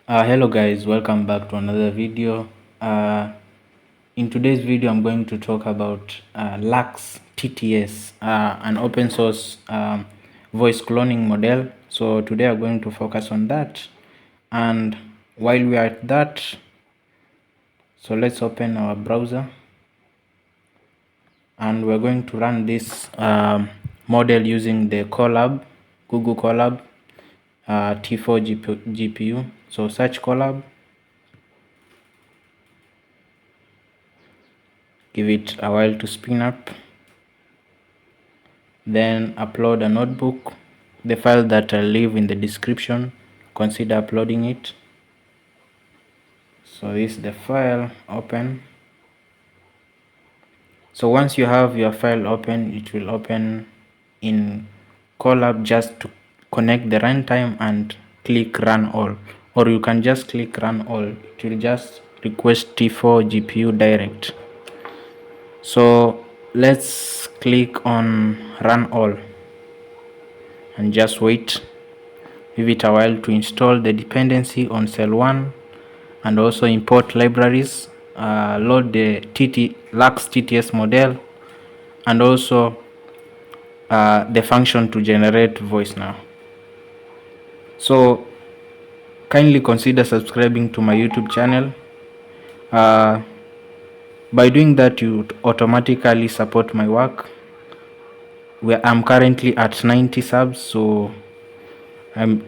Hello guys, welcome back to another video. In today's video I'm going to talk about LuxTTS, an open source voice cloning model. So today I'm going to focus on that, and while we are at that, so let's open our browser and we're going to run this model using the Colab, Google Colab T4 GPU. So search Colab, give it a while to spin up, then upload a notebook. The file that I'll leave in the description, consider uploading it. So this is the file. Open. So once you have your file open, it will open in Colab. Just to connect the runtime and click run all, or you can just click run all. It will just request T4 GPU direct. So let's click on run all and just wait. Give it a while to install the dependency on cell 1 and also import libraries, load the LuxTTS model, and also the function to generate voice now. So kindly consider subscribing to my YouTube channel. By doing that, you automatically support my work. I'm currently at 90 subs, so it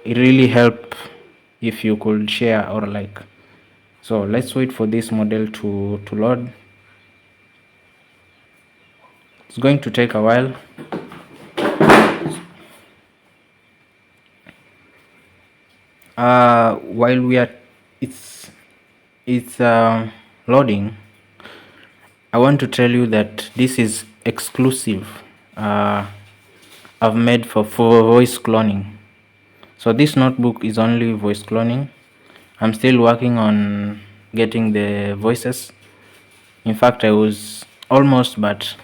really help if you could share or like. So let's wait for this model to load. It's going to take a while. While we are it's loading, I want to tell you that this is exclusive I've made for voice cloning. So this notebook is only voice cloning. I'm still working on getting the voices. In fact, I was almost, but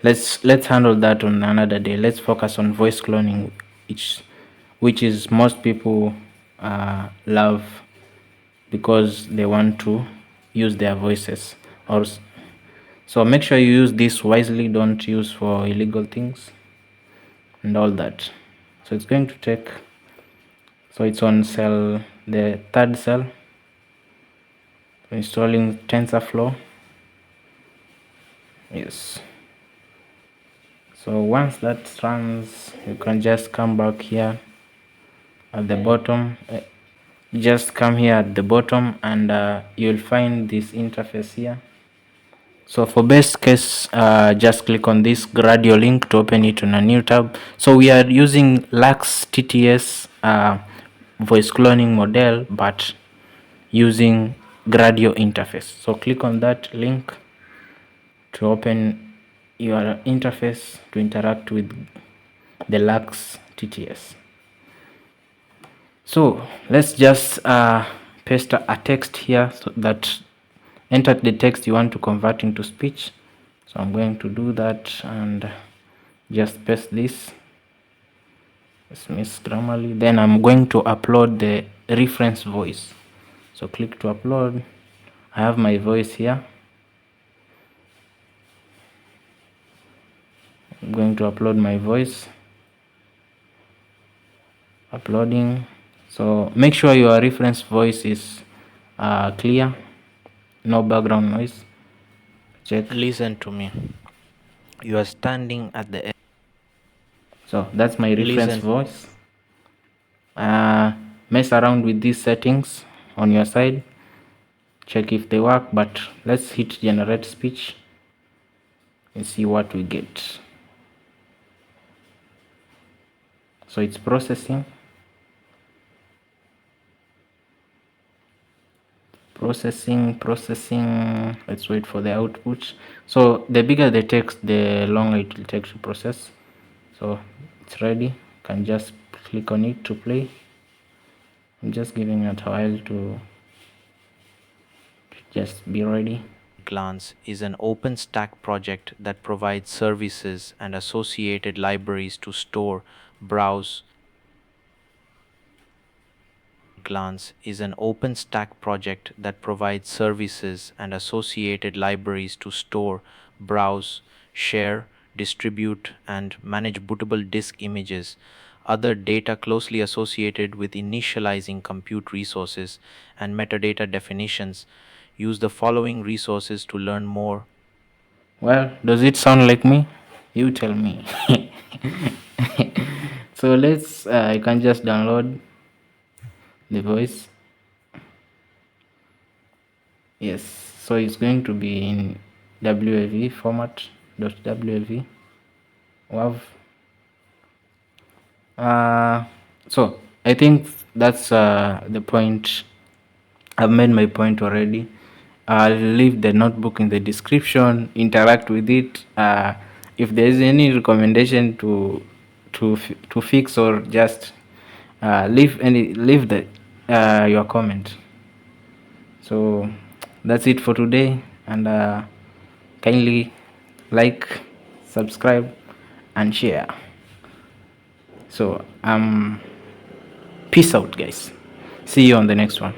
let's handle that on another day. Let's focus on voice cloning, which is most people love because they want to use their voices. So make sure you use this wisely. Don't use for illegal things and all that. So it's going to take, so it's on cell, the third cell. Installing TensorFlow. Yes. So once that runs, you can just come back here at the bottom. Just come here at the bottom and you'll find this interface here. So for best case, just click on this Gradio link to open it on a new tab. So we are using LuxTTS voice cloning model, but using Gradio interface. So click on that link to open your interface to interact with the LuxTTS. So let's just paste a text here, so that enter the text you want to convert into speech. So I'm going to do that and just paste this. It's Miss Grammarly. Then I'm going to upload the reference voice. So click to upload. I have my voice here. I'm going to upload my voice. Uploading. So make sure your reference voice is clear, no background noise. Check. Listen to me. You are standing at the end. So that's my reference voice. Mess around with these settings on your side, check if they work, but let's hit generate speech and see what we get. So it's processing. Let's wait for the output. So the bigger the text, the longer it will take to process. So it's ready. You can just click on it to play. I'm just giving it a while to just be ready. Glance is an OpenStack project that provides services and associated libraries to store, browse. glance is an OpenStack project that provides services and associated libraries to store, browse, share, distribute, and manage bootable disk images, other data closely associated with initializing compute resources, and metadata definitions. Use the following resources to learn more. Well, does it sound like me? You tell me. So let's, you can just download the voice. Yes, so it's going to be in WAV format, .wav. WAV. Uh, so I think that's the point. I've made my point already. I'll leave the notebook in the description. Interact with it. If there is any recommendation to fix, or just leave the your comment. So that's it for today, and kindly like, subscribe, and share. So peace out, guys. See you on the next one.